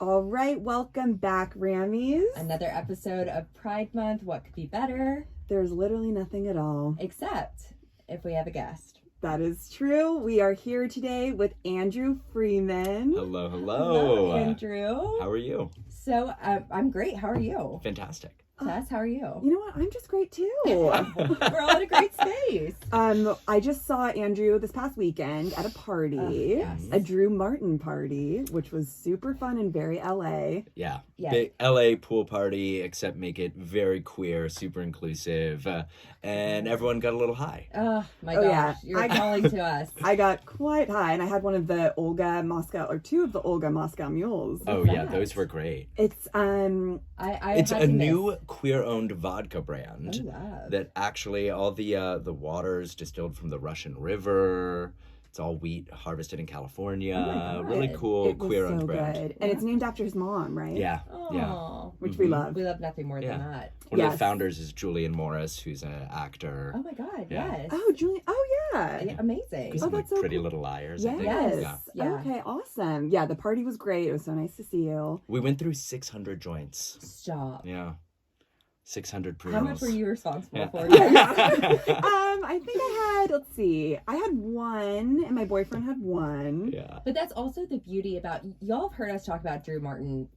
All right, welcome back, Rammies. Another episode of Pride Month. What could be better? There's literally nothing at all. Except if we have a guest. That is true. We are here today with Andrew Freeman. Hello. Hello, Andrew. How are you? So, I'm great. How are you? Fantastic. Tess, how are you? You know what? I'm just great too. We're all in a great space. I just saw Andrew this past weekend at a party, Yes. a Drew Martin party, which was super fun and very LA. Yeah. Yeah. Big LA pool party, except make it very queer, super inclusive, and everyone got a little high. Oh my Oh, gosh, yeah. you're calling to us. I got quite high, and I had one of the Olga Moscow, or two of the Olga Moscow mules. Oh that? yeah, those were great. It's It's a new queer-owned vodka brand Oh, wow. that actually all the water's distilled from the Russian River. It's all wheat harvested in California. Oh my God. Really cool it was queer-owned so brand. good, and it's named after his mom, right? Yeah. Yeah. Oh, Which we Mhm. love. we love nothing more Yeah. than that. One of Yes. the founders is Julian Morris, who's an actor. Oh my God, Yeah. yes. Oh, Julie. Oh, yeah. Yeah, amazing. He's Oh, in, like that's so Pretty cool. Little Liars, I think. Yes. Yeah. Yeah. Okay, awesome. Yeah, the party was great. It was so nice to see you. We went through 600 joints. Stop. Yeah. 600 pre How much were you responsible Yeah. for? I think I had, let's see, I had one, and my boyfriend had one Yeah. But that's also the beauty about y'all have heard us talk about Drew Martin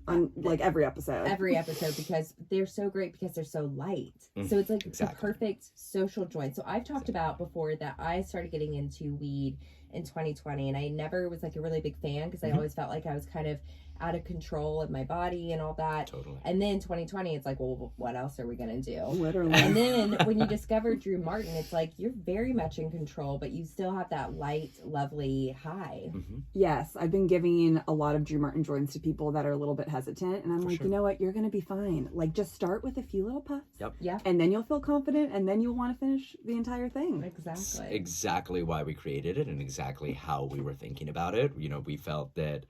on like every episode. every episode because they're so great because they're so light. So it's like Exactly. the perfect social joint. So I've talked about before that I started getting into weed in 2020 and I never was like a really big fan because I always felt like I was kind of out of control of my body and all that. Totally. And then 2020 it's like, well, what else are we going to do? Literally. And then when you discover Drew Martin, it's like you're very much in control, but you still have that light, lovely high. Yes, I've been giving a lot of Drew Martin joints to people that are a little bit hesitant, and I'm like, sure. you know what, you're gonna be fine. Like, just start with a few little puffs. Yep. Yeah, And then you'll feel confident, and then you'll want to finish the entire thing. It's exactly. exactly why we created it and exactly how we were thinking about it. You know, we felt that,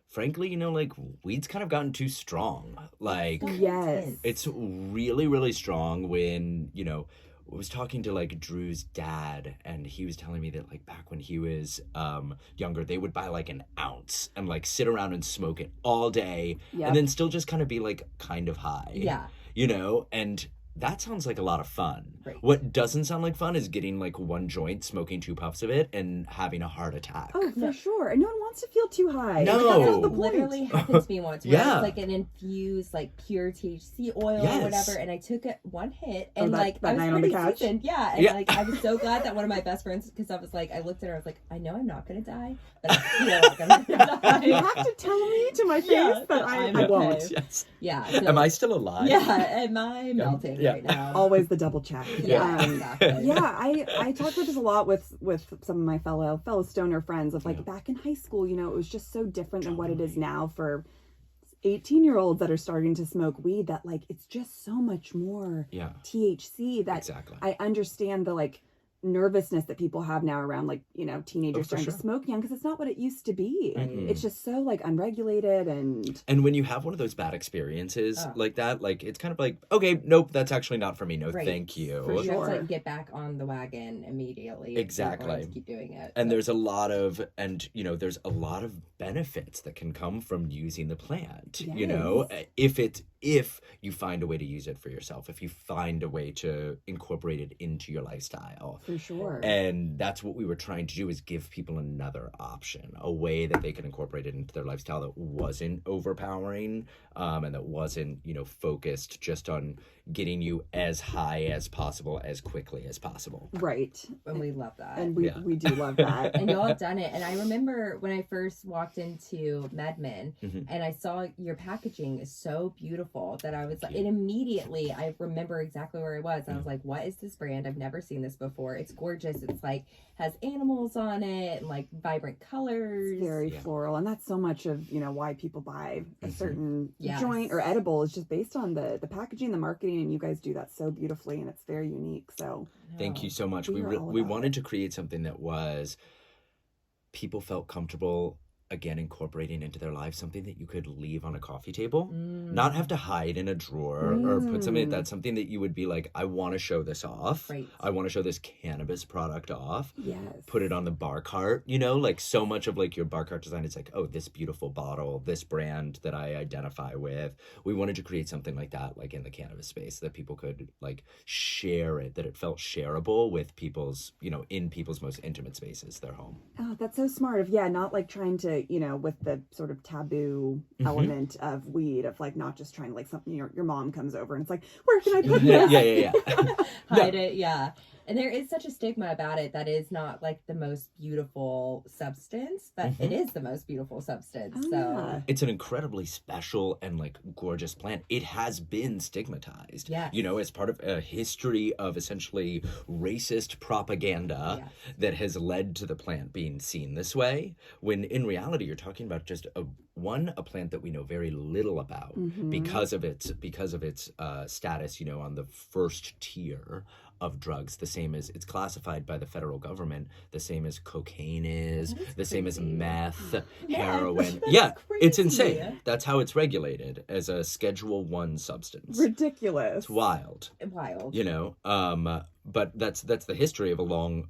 frankly, you know, like, weed's kind of gotten too strong. Like, Yes. it's really, really strong when, you know, I was talking to like Drew's dad and he was telling me that like back when he was younger, they would buy like an ounce and like sit around and smoke it all day Yep. and then still just kind of be like kind of high. Yeah. You know, and that sounds like a lot of fun. Right. What doesn't sound like fun is getting like one joint, smoking 2 puffs of it, and having a heart attack. Oh, for sure. And no one wants to feel too high. No. Like, that's not the It point. literally happened to me once where Yeah. it's like an infused like pure THC oil or Yes. whatever and I took it one hit and that- like that I was night on the pretty couch? seasoned. Yeah. And Yeah. like I was so glad that one of my best friends because I was like I looked at her I was like I know I'm not gonna die but I feel like I'm gonna die. You have to tell me to my face Yeah, that that I I'm won't. okay. Yes. Yeah. So, Am I still alive? Yeah, am I melting Yeah. right now? Always the double check. Yeah, exactly. Yeah, I talk about this a lot with some of my fellow stoner friends of like Yeah. back in high school, you know, it was just so different than what it is now for 18-year-olds that are starting to smoke weed, that like it's just so much more Yeah. THC that Exactly. I understand the like nervousness that people have now around like, you know, teenagers Oh, for starting to sure. smoke young because it's not what it used to be. Mm-mm. It's just so like unregulated and And when you have one of those bad experiences Oh. like that, like it's kind of like, okay, nope, that's actually not for me. No, Right. thank you. For You have to sure. like get back on the wagon immediately. if you're Exactly. going to keep doing it. And So- there's a lot of, and you know, there's a lot of benefits that can come from using the plant. You know, if you find a way to use it for yourself, if you find a way to incorporate it into your lifestyle. for sure. And that's what we were trying to do, is give people another option, a way that they can incorporate it into their lifestyle that wasn't overpowering, and that wasn't, you know, focused just on getting you as high as possible, as quickly as possible. Right. and we love that. And we Yeah. we do love that. And y'all have done it. And I remember when I first walked into MedMen Mhm. and I saw your packaging is so beautiful that I was like, you. and immediately I remember exactly where I was. I was like, what is this brand? I've never seen this before. It's gorgeous. It's like, has animals on it and like vibrant colors. It's very Yeah. floral, and that's so much of, you know, why people buy a certain Yes. joint or edible is just based on the packaging, the marketing, and you guys do that so beautifully, and it's very unique. So Thank you so much. We We are all we about wanted it. to create something that was, people felt comfortable again, incorporating into their life something that you could leave on a coffee table, not have to hide in a drawer or put something that's something that you would be like, I want to show this off. Right. I want to show this cannabis product off. Yes. Put it on the bar cart, you know, like so much of like your bar cart design is like, oh, this beautiful bottle, this brand that I identify with. We wanted to create something like that, like in the cannabis space, that people could like share it, that it felt shareable with people's, you know, in people's most intimate spaces, their home. Oh, that's so smart. Of not like trying to, with the sort of taboo element of weed, of like not just trying to like something your mom comes over and it's like, where can I put this? Yeah. Hide it, yeah. And there is such a stigma about it that is not like the most beautiful substance, but it is the most beautiful substance. Oh, so yeah. It's an incredibly special and like gorgeous plant. It has been stigmatized, Yes. you know, as part of a history of essentially racist propaganda that has led to the plant being seen this way, when in reality you're talking about just a plant that we know very little about because of its status, you know, on the first tier of drugs, the same as it's classified by the federal government, the same as cocaine is, the same as meth, heroin. That's It's crazy. insane. That's how it's regulated, as a Schedule 1 substance. Ridiculous. It's wild, you know. But that's the history of a long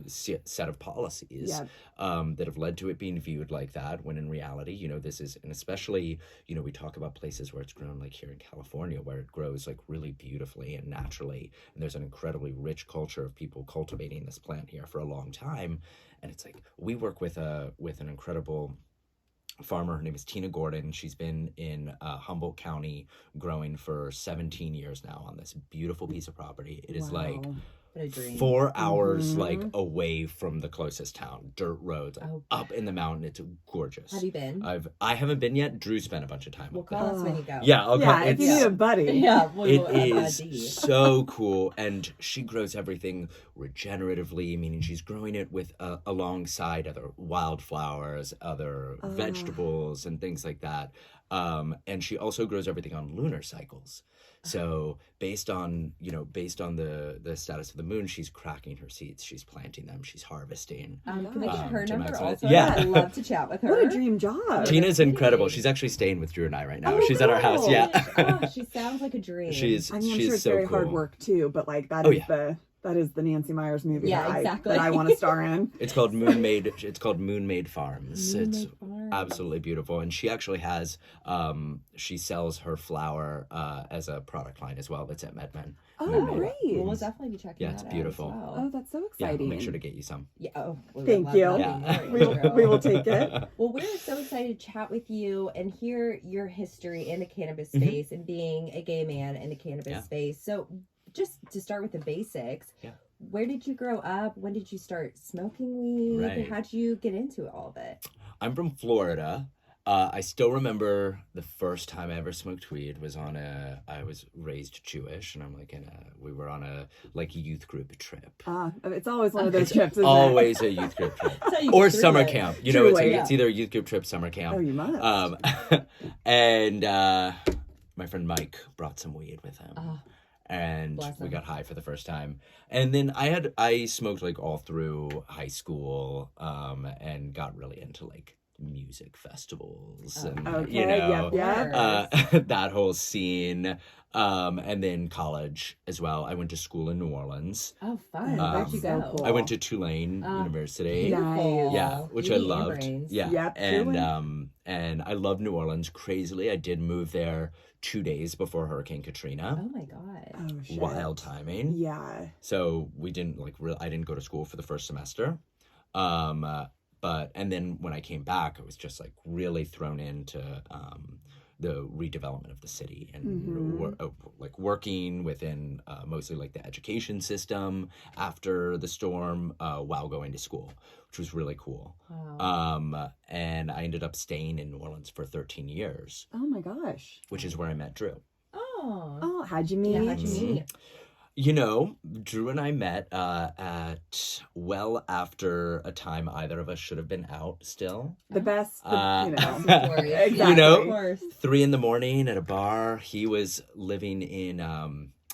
set of policies that have led to it being viewed like that, when in reality, you know, this is, and especially, you know, we talk about places where it's grown, like here in California, where it grows like really beautifully and naturally, and there's an incredibly rich culture of people cultivating this plant here for a long time. And it's like, we work with an incredible farmer. Her name is Tina Gordon. She's been in Humboldt County growing for 17 years now on this beautiful piece of property. It is like what a dream. 4 hours like away from the closest town, dirt roads, up in the mountain. It's gorgeous. Have you been? I haven't been yet. Drew's spent a bunch of time. Well, call us when you go. Yeah, I'll call. If you need a buddy. Yeah, It is so cool, and she grows everything regeneratively, meaning she's growing it with alongside other wildflowers, other vegetables, and things like that. And she also grows everything on lunar cycles. So based on the status of the moon, she's cracking her seeds, she's planting them, she's harvesting. Can I get her to number maximize- also? Yeah. I'd love to chat with her. What a dream job. Tina's incredible. She's actually staying with Drew and I right now. Oh, she's at our house. cool. Yeah. Oh, she sounds like a dream. she's I'm she's sure it's so very cool. hard work too, but like that is the Nancy Myers movie that I want to star in. It's called Moonmade Farms. It's Farms. absolutely beautiful, and she actually has she sells her flower as a product line as well. That's at MedMen. Oh, Moonmade. great. Well, we'll definitely be checking Yeah, that it's out beautiful. as well. Oh, that's so Yeah, exciting. I'll make sure to get you some. Yeah. Oh, we would Thank love you. that. Yeah. We will take it. Well, we're so excited to chat with you and hear your history in the cannabis space and being a gay man in the cannabis space. So, just to start with the basics, where did you grow up? When did you start smoking weed? Right. How'd you get into all of it? I'm from Florida. I still remember the first time I ever smoked weed was I was raised Jewish, and we were on a like youth group trip. It's always one of those trips, isn't Always a youth group trip. Or Summer camp. You know, Truly, it's either a youth group trip, summer camp. Oh, you must. And my friend Mike brought some weed with him. And Bless we him. got high for the first time. And then I smoked like all through high school, and got really into like music festivals and Okay, yep. that whole scene. And then college as well. I went to school in New Orleans. Oh, fun. Where'd you go? so cool. I went to Tulane University. Beautiful. Yeah, which I Beauty and loved. brains. Yeah, Yep, and I love New Orleans crazily. I did move there 2 days before Hurricane Katrina. Oh my god. Oh, shit. Wild timing. Yeah. So we didn't I didn't go to school for the first semester. And then when I came back, I was just like really thrown into the redevelopment of the city and working within mostly like the education system after the storm while going to school, which was really cool. Wow. And I ended up staying in New Orleans for 13 years, Oh my gosh. which is where I met Drew. Oh. How'd you meet? Yeah, how'd you meet? You know, Drew and I met at well after a time either of us should have been out still. The best, Story. Exactly. You know, Of course. 3 a.m. at a bar. He was living in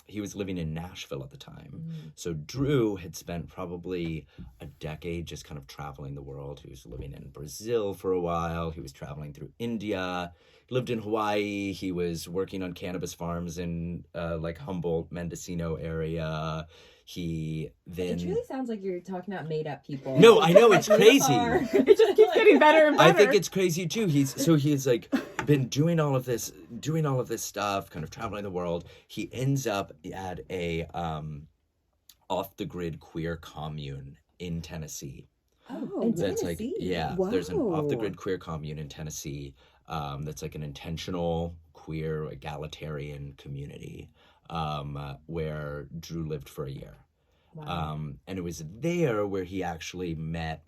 he was living in Nashville at the time. So Drew had spent probably a decade just kind of traveling the world. He was living in Brazil for a while. He was traveling through India. He lived in Hawaii. He was working on cannabis farms in like Humboldt, Mendocino area. He then... It really sounds like you're talking about made up people. No, I know, it's crazy. It just keeps getting better and better. I think it's crazy too. He's like been doing all of this stuff, kind of traveling the world. He ends up at a off the grid queer commune in Tennessee. Oh, in that's Tennessee? like, yeah, Wow. there's an off the grid queer commune in Tennessee. That's like an intentional queer egalitarian community where Drew lived for a year. Wow. And it was there where he actually met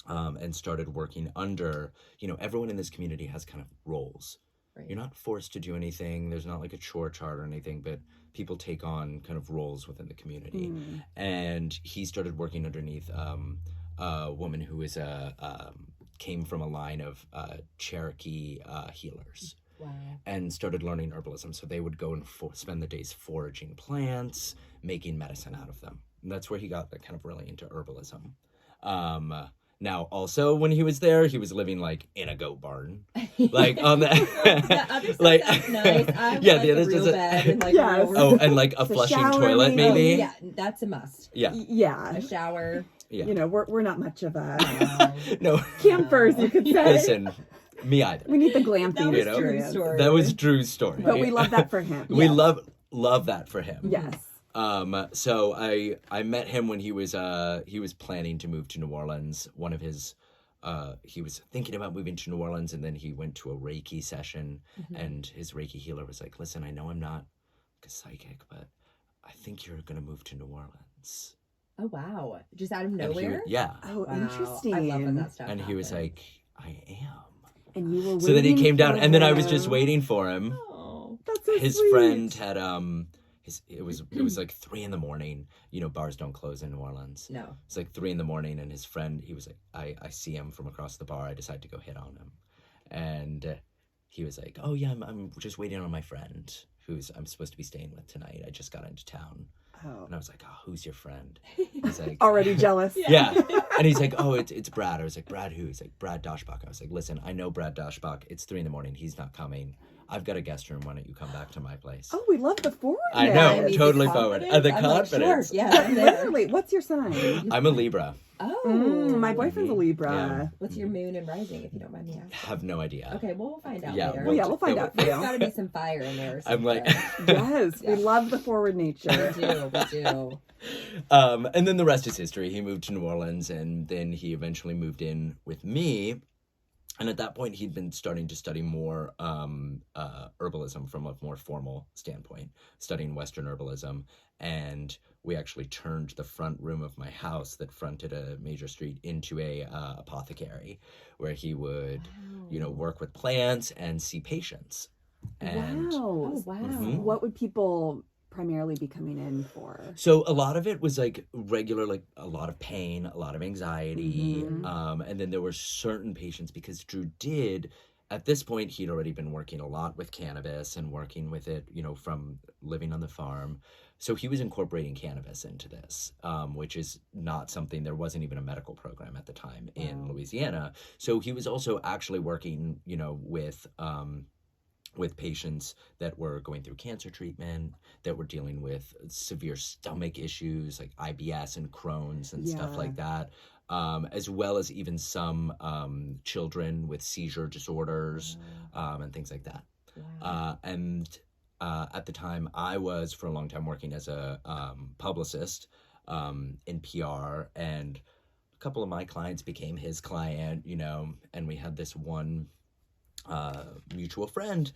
and started working under, everyone in this community has kind of roles. Right. You're not forced to do anything. There's not like a chore chart or anything, but people take on kind of roles within the community. And he started working underneath a woman who was came from a line of Cherokee healers. Wow. And started learning herbalism. So they would go and spend the days foraging plants, making medicine out of them. And that's where he got kind of really into herbalism. Now, also, when he was there, he was living, like, in a goat barn. Like, on the... The other stuff like, sounds nice. I yeah, like the a other real stuff- bed and, like, Yes. real Oh, and, like, a The flushing shower, toilet, maybe. maybe? yeah, that's a must. Yeah. Yeah. A shower. Yeah. We're not much of a No. campers, you could say. Listen, me either. We need the glam That theme was know? Drew's experience. story. That was Drew's story. But we love that for him. We Yes. love that for him. Yes. So I met him when he was planning to move to New Orleans. One of his he was thinking about moving to New Orleans, and then he went to a Reiki session, and his Reiki healer was like, "Listen, I know I'm not a psychic, but I think you're gonna move to New Orleans." Oh, wow. Just out of And he nowhere? was- yeah. Oh, Wow. interesting. I love when that stuff And he was happens. like, "I am." And you were So then he waiting came down, for and then I was just him. waiting for him. Oh. That's so His sweet. friend had it was like 3 a.m. Bars don't close in New Orleans. No. It's like 3 a.m, and his friend, he was like, I see him from across the bar. I decide to go hit on him, and he was like, "Oh yeah, I'm just waiting on my friend I'm supposed to be staying with tonight. I just got into town." Oh. And I was like, "Oh, who's your friend?" He's like, Already jealous. yeah. And he's like, "Oh, it's Brad." I was like, "Brad who?" He's like, "Brad Doshbach." I was like, "Listen, I know Brad Doshbach. It's 3 a.m. He's not coming. I've got a guest room. Why don't you come back to my place?" Oh, we love the forwardness. I know, I mean, totally the forward. confidence, The I'm like, confidence. sure, yeah, I'm there. Wait, what's your sign? I'm a Libra. Oh. My boyfriend's a Libra. Yeah. What's your moon and rising, if you don't mind me asking? Have no idea. Okay, well, we'll find out Yeah, later. Well, yeah, we'll find Yeah, out for There's you. got to be some fire in there. Or I'm like, something. Yes, we love the forward nature. we do. and then the rest is history. He moved to New Orleans, and then he eventually moved in with me. And at that point, he'd been starting to study more herbalism from a more formal standpoint, studying Western herbalism. And we actually turned the front room of my house that fronted a major street into a apothecary, where he would, work with plants and see patients. And Wow. Oh, wow. What would people primarily be coming in for? so a lot of it was like regular, like a lot of pain, a lot of anxiety. And then there were certain patients, because Drew at this point, he'd already been working a lot with cannabis and working with it, from living on the farm. So he was incorporating cannabis into this, which is not something, there wasn't even a medical program at the time in Louisiana. So he was also actually working, with patients that were going through cancer treatment, that were dealing with severe stomach issues like IBS and Crohn's and stuff Yeah. like that, as well as even some children with seizure disorders and things like that. Wow. At the time, I was for a long time working as a publicist in PR, and a couple of my clients became his client, and we had this one mutual friend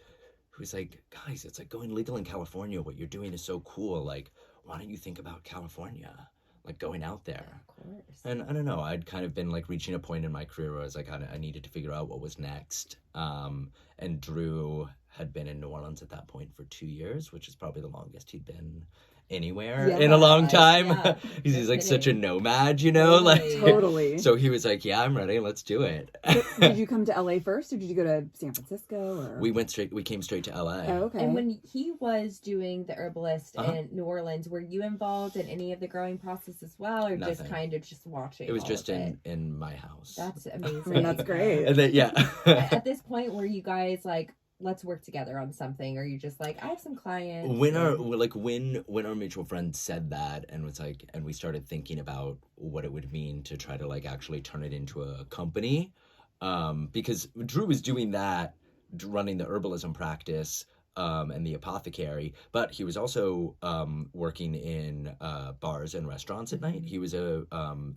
who was like, "Guys, it's like going legal in California. What you're doing is so cool. Like, why don't you think about California? Like going out there." Of course. And I don't know, I'd kind of been like reaching a point in my career where I was like, I needed to figure out what was next. And Drew had been in New Orleans at that point for 2 years, which is probably the longest he'd been anywhere Yeah. in a long time. Yeah. He's No like such a kidding. nomad, you know, like Totally. So he was like, yeah, I'm ready, let's do it. Did you come to LA first, or did you go to San Francisco? Or We came straight to LA. Oh, okay. And when he was doing the herbalist Uh-huh. in New Orleans, were you involved in any of the growing process as well, or just Nothing. kind of just watching? It was all just of it? in my house. That's I amazing. mean, that's great. And then, yeah. At this point, were you guys like, let's work together on something, or you just like, I have some clients? when our and- when our mutual friend said that and was like, and we started thinking about what it would mean to try to like actually turn it into a company, because Drew was doing that, running the herbalism practice, and the apothecary, but he was also working in bars and restaurants at night. He was a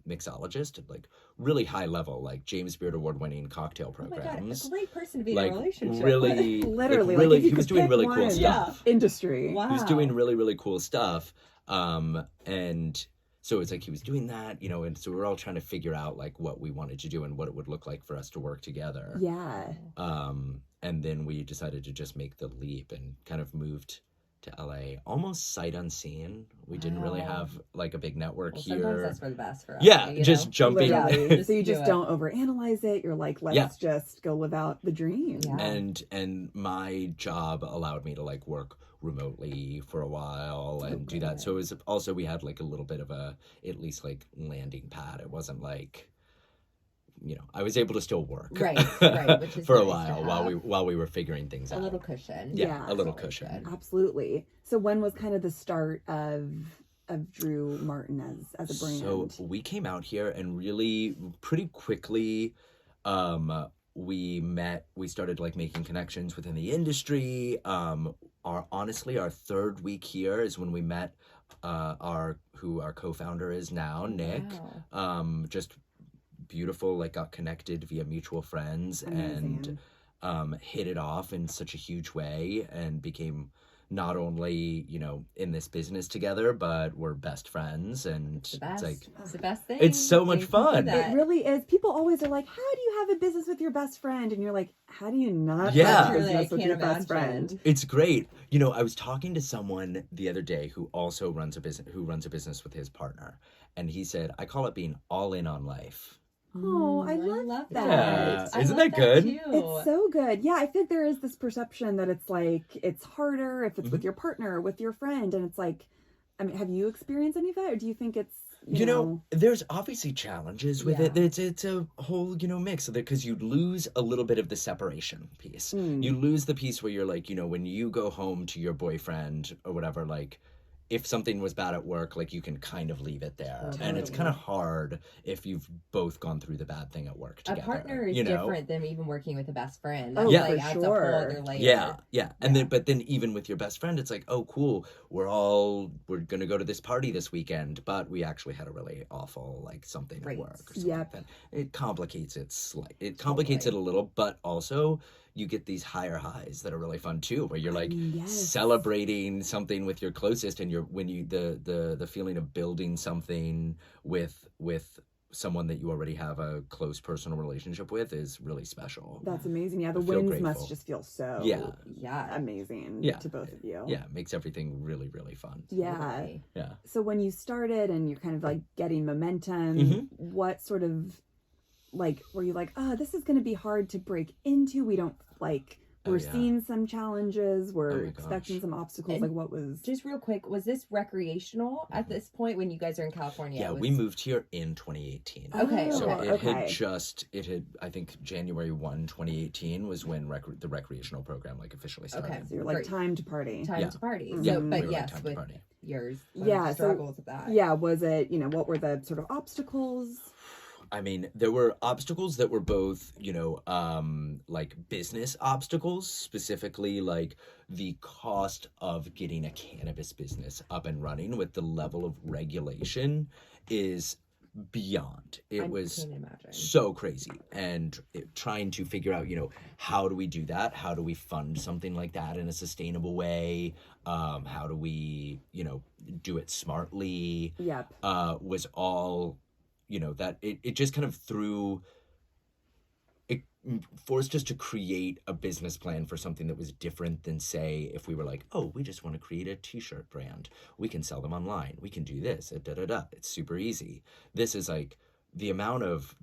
mixologist, like really high level, like James Beard Award winning cocktail Oh my programs. god, a great person to be in Like a relationship really, with. Literally, like, really, if you he was could doing pick really cool one stuff. industry. Wow. He was doing really, really cool stuff. And so it's like he was doing that, you know, and so we were all trying to figure out like what we wanted to do and what it would look like for us to work together. Yeah. And then we decided to just make the leap and kind of moved to LA almost sight unseen. We didn't really Wow. have like a big network Well, here. sometimes that's for the best for us. Yeah, you just know? jumping. Literally. Just So you do just it. don't overanalyze it. You're like, let's Yeah. just go live out the dream. Yeah. And my job allowed me to like work remotely for a while and do that. good. So it was also, we had like a little bit of a at least like landing pad. It wasn't like, you know, I was able to still work Right, which is for a nice to while have. while we were figuring things A out. little cushion. Yeah, a little Always cushion. good. Absolutely. So when was kind of the start of Drew Martin as a brand? So we came out here and really pretty quickly we started like making connections within the industry. Our third week here is when we met our co-founder is now, Nick. Wow. Just beautiful, like got connected via mutual friends. Amazing. And hit it off in such a huge way and became not only, you know, in this business together, but we're best friends. And The best. it's like, It's the best thing. it's so much You can do fun. that. It really is. People always are like, how do you have a business with your best friend? And you're like, how do you not Yeah. have a Truly, I business with can't your best friend? imagine. It's great. You know, I was talking to someone the other day who also runs a business with his partner. And he said, I call it being all in on life. Oh, I love that. Yeah. I Isn't love that good? too. It's so good. Yeah, I think there is this perception that it's like it's harder if it's Mm-hmm. with your partner or with your friend, and it's like, I mean, have you experienced any of that, or do you think it's You know, there's obviously challenges with Yeah. it. It's a whole, you know, mix of it because you lose a little bit of the separation piece. Mm. You lose the piece where you're like, you know, when you go home to your boyfriend or whatever, like if something was bad at work, like you can kind of leave it there. And it's kind of hard if you've both gone through the bad thing at work A together. partner is you know? different than even working with a best friend. Oh, That's Yeah. like for adds a sure. whole other layer. Yeah. And then even with your best friend, it's like, oh, cool. We're going to go to this party this weekend, but we actually had a really awful, like something Right. at work or something Yep. like that. It complicates it complicates it a little, but also you get these higher highs that are really fun too, where you're like Yes. celebrating something with your closest and the feeling of building something with someone that you already have a close personal relationship with is really special. That's amazing. Yeah, the I feel wins grateful. must just feel so Yeah. amazing Yeah. to both of you. Yeah, it makes everything really, really fun. Yeah. Totally. Yeah. So when you started and you're kind of like getting momentum, Mhm. what sort of like were you like, oh, this is going to be hard to break into? We don't like. Oh, We're yeah. seeing some challenges. We're Oh my expecting gosh. some obstacles. And like what was? Just real quick, was this recreational at this point when you guys are in California? Yeah, Was- we moved here in 2018. Okay, So okay. it had, I think January 1, 2018 was when the recreational program like officially started. Okay. So you're like Great. time to party. time Yeah. to party. Mhm. So, We but were like, yes, time to with party. yours, Yeah, so- struggles with that. Yeah, was it, what were the sort of obstacles? I mean, there were obstacles that were both, like business obstacles, specifically like the cost of getting a cannabis business up and running with the level of regulation is beyond. It I was can't imagine. so crazy. And trying to figure out, how do we do that? How do we fund something like that in a sustainable way? How do we, do it smartly? Yep. Was all, that it just kind of threw it forced us to create a business plan for something that was different than, say, if we were like, oh, we just want to create a t-shirt brand. We can sell them online. We can do this. It's super easy. This is like the amount of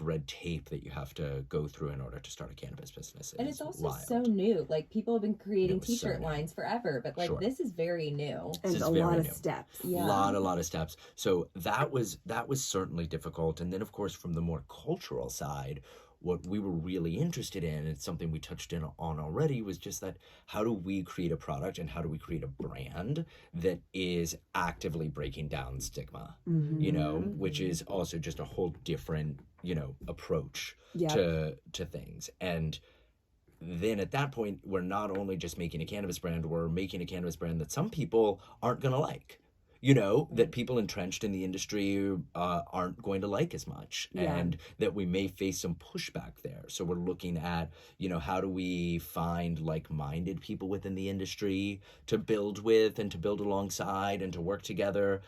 red tape that you have to go through in order to start a cannabis business. And it's also wild. so new. Like, people have been creating It was so t-shirt new. lines forever, but like Sure. this is very new. And is a very lot of new. steps. Yeah. A lot of steps. So that was certainly difficult. And then, of course, from the more cultural side, what we were really interested in, and something we touched on already, was just that how do we create a product and how do we create a brand that is actively breaking down stigma, you know, which is also just a whole different, you know, approach to things. And then at that point, we're not only just making a cannabis brand, we're making a cannabis brand that some people aren't going to like. You know, that people entrenched in the industry aren't going to like as much, and that we may face some pushback there. So we're looking at, you know, how do we find like-minded people within the industry to build with and to build alongside and to work together.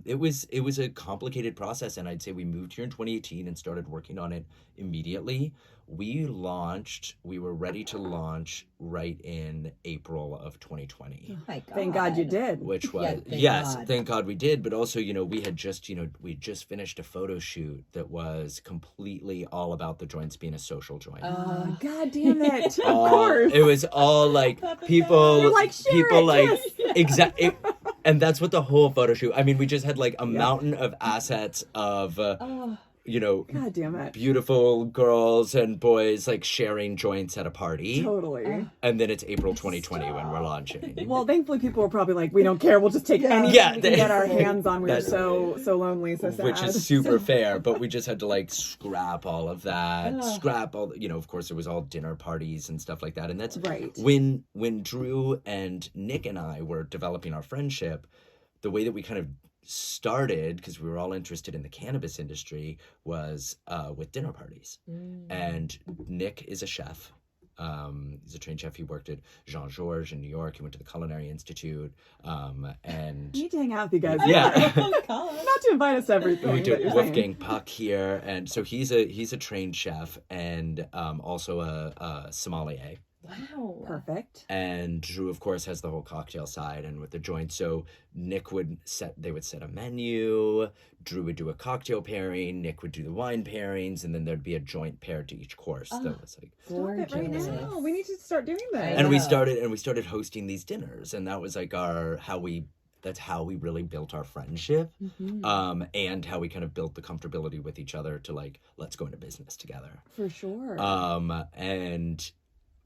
It was a complicated process, and I'd say we moved here in 2018 and started working on it immediately. We were ready to launch right in April of 2020. Oh my God. Thank God you did. Which was, God. thank God we did. But also, you know, we just finished a photo shoot that was completely all about the joints being a social joint. Oh, God damn it. Of course. It was all like people, You're like, share people it, like, yes. exactly. And that's what the whole photo shoot, I mean, we just had like a mountain of assets of, you know, God damn it. beautiful girls and boys like sharing joints at a party. Totally. And then it's April 2020 when we're launching. Well, thankfully people were probably like, we don't care. We'll just take anything Yeah, we can get our hands on. We were That's- so lonely, so sad. Which is super fair, but we just had to like scrap all of that, scrap all, you know, of course it was all dinner parties and stuff like that. And that's Right. when Drew and Nick and I were developing our friendship, the way that we kind of started, because we were all interested in the cannabis industry, was with dinner parties. And Nick is a chef. He's a trained chef. He worked at Jean Georges in New York. He went to the Culinary Institute. And I need to hang out with you guys. yeah. Not to invite us to everything. We but do you're Wolfgang saying. Puck here, and so he's a trained chef and also a sommelier. Wow. Perfect. And Drew, of course, has the whole cocktail side and with the joint. So Nick would set a menu. Drew would do a cocktail pairing. Nick would do the wine pairings, and then there'd be a joint paired to each course. That was like, Stop it right Gorgeous. now. We need to start doing this. and we know. started hosting these dinners, and that was like that's how we really built our friendship, and how we kind of built the comfortability with each other to like, let's go into business together. For sure. And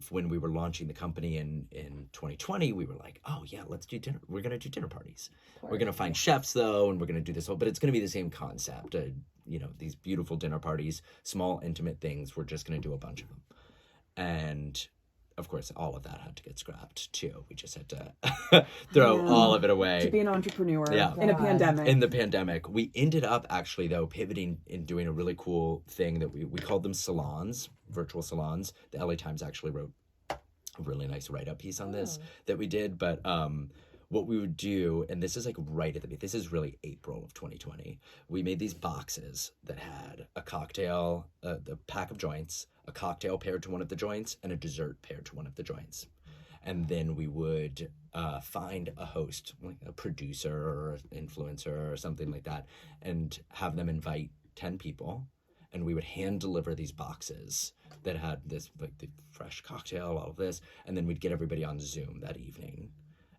when we were launching the company in 2020, we were like, oh yeah, let's do dinner. We're going to do dinner parties. We're going to find chefs though, and we're going to do this whole, but it's going to be the same concept. You know, these beautiful dinner parties, small, intimate things. We're just going to do a bunch of them. And of course, all of that had to get scrapped too. We just had to throw all of it away. To be an entrepreneur Yeah. in a God. pandemic. In the pandemic, we ended up actually though pivoting and doing a really cool thing that we called them salons, virtual salons. The LA Times actually wrote a really nice write-up piece on this that we did. But what we would do, and this is like right at this is really April of 2020. We made these boxes that had a cocktail, the pack of joints, a cocktail paired to one of the joints, and a dessert paired to one of the joints. And then we would find a host, like a producer or an influencer or something like that, and have them invite 10 people. And we would hand deliver these boxes that had this, like the fresh cocktail, all of this. And then we'd get everybody on Zoom that evening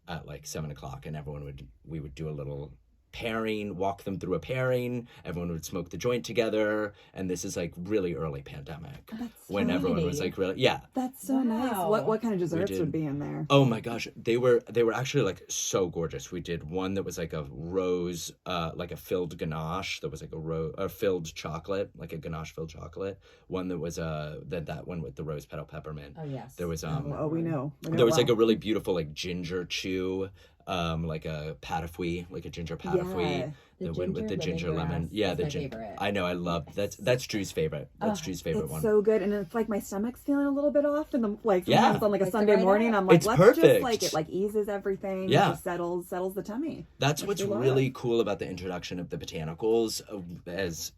at like 7:00, and we would do a little pairing, walk them through a pairing. Everyone would smoke the joint together. And this is like really early pandemic when everyone was like really, That's so nice. Wow. What kind of desserts did. would be in there? Oh my gosh, they were actually like so gorgeous. We did one that was like a rose, like a filled ganache that was like a filled chocolate, like a ganache filled chocolate. One that was that one with the rose petal peppermint. Oh yes. There was Oh, we know. there was like a really beautiful like ginger chew, like a patafouille, like a ginger patafouille. The one with the ginger lemon. lemongrass Yeah, is the my ginger. favorite. I know, I love that's Drew's favorite. That's Drew's favorite It's one. so good, and it's like my stomach's feeling a little bit off, and like sometimes on like a Like Sunday the right morning, up. I'm like, It's let's perfect. just like it like eases everything, Yeah. just settles the tummy. That's which what's we love. really cool about the introduction of the botanicals, as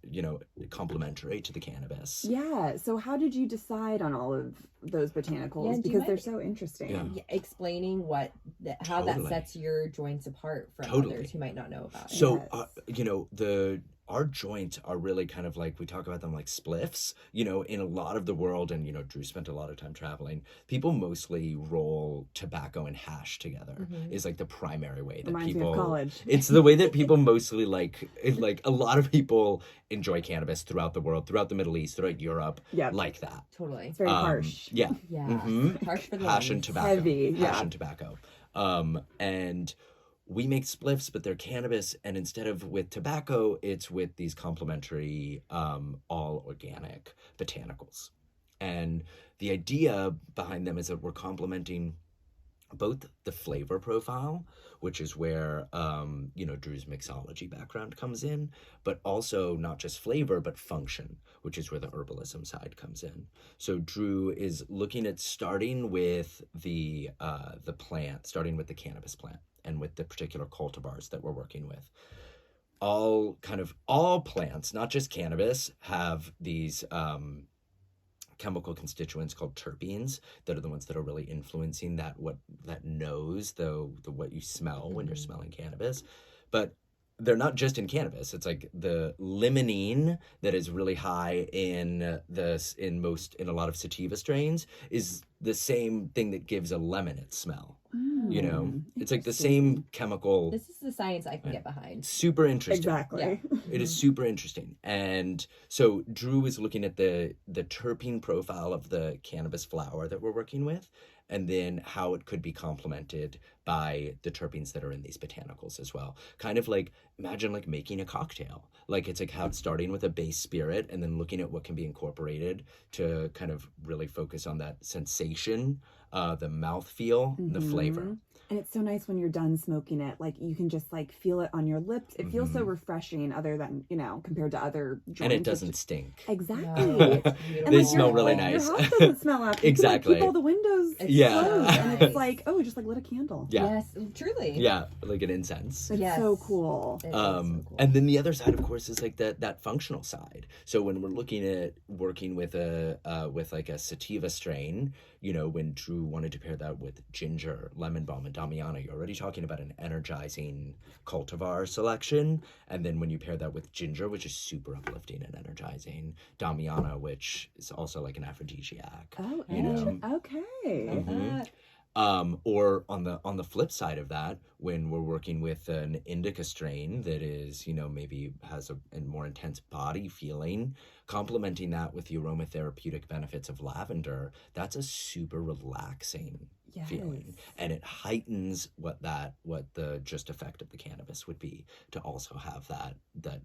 complementary to the cannabis. Yeah. So how did you decide on all of those botanicals? Yeah, do you because they're mind- so interesting. Yeah. Yeah, explaining how that Totally. sets your joints apart from Totally. others who might not know about it. So, Yes. our joints are really kind of like, we talk about them like spliffs, in a lot of the world. And, Drew spent a lot of time traveling. People mostly roll tobacco and hash together is like the primary way that Reminds me people, of college. it's the way that people mostly like a lot of people enjoy cannabis throughout the world, throughout the Middle East, throughout Europe, Yep. like that. Totally. It's very harsh. Yeah. Yeah. Mhm. Harsh for the Hash and lungs. tobacco. Heavy, Hash yeah. and tobacco. And we make spliffs, but they're cannabis, and instead of with tobacco, it's with these complementary, all organic botanicals. And the idea behind them is that we're complementing both the flavor profile, which is where Drew's mixology background comes in, but also not just flavor but function, which is where the herbalism side comes in. So Drew is looking at starting with the plant, starting with the cannabis plant and with the particular cultivars that we're working with. All plants, not just cannabis, have these chemical constituents called terpenes that are the ones that are really influencing that nose, the what you smell when you're smelling cannabis. But they're not just in cannabis. It's like the limonene that is really high in a lot of sativa strains is the same thing that gives a lemon its smell. It's like the same chemical. This is the science I can get behind. Super interesting. Exactly. It is super interesting. And so Drew is looking at the terpene profile of the cannabis flower that we're working with, and then how it could be complemented by the terpenes that are in these botanicals as well. Kind of like, imagine like making a cocktail. Like it's like how it's starting with a base spirit and then looking at what can be incorporated to kind of really focus on that sensation, the mouthfeel, and the flavor. And it's so nice when you're done smoking it. Like you can just like feel it on your lips. It feels so refreshing, other than compared to other joints. And it doesn't stink. Exactly. No, it's And, They like, smell really your nice. house doesn't smell after. Exactly. You can, like, keep all the windows It's closed, so and nice. it's like, oh, just like lit a candle. Yeah. Yes, truly. Yeah, like an incense. It's Yes. so cool. It is so cool. And then the other side, of course, is like that functional side. So when we're looking at working with like a sativa strain, when Drew wanted to pair that with ginger, lemon balm, and Damiana, you're already talking about an energizing cultivar selection. And then when you pair that with ginger, which is super uplifting and energizing, Damiana, which is also like an aphrodisiac. Oh, okay. Mhm. Or on the flip side of that, when we're working with an indica strain that is, maybe has a more intense body feeling, complementing that with the aromatherapeutic benefits of lavender, that's a super relaxing feeling, and it heightens what the just effect of the cannabis would be to also have that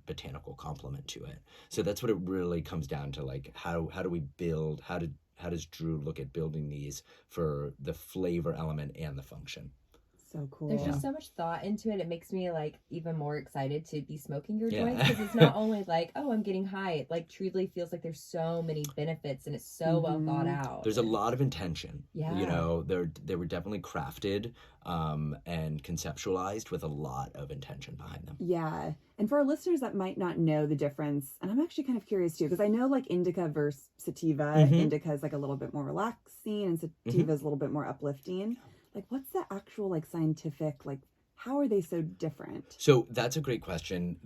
botanical complement to it. So that's what it really comes down to. Like how do we build? How does Drew look at building these for the flavor element and the function? So cool. There's just so much thought into it. It makes me like even more excited to be smoking your Yeah. joints, because it's not only like, oh, I'm getting high. It like truly feels like there's so many benefits, and it's so well thought out. There's a lot of intention. Yeah. They were definitely crafted and conceptualized with a lot of intention behind them. Yeah. And for our listeners that might not know the difference, and I'm actually kind of curious too, because I know like indica versus sativa, indica is like a little bit more relaxing and sativa is a little bit more uplifting. Like what's the actual like scientific, like how are they so different? So that's a great question.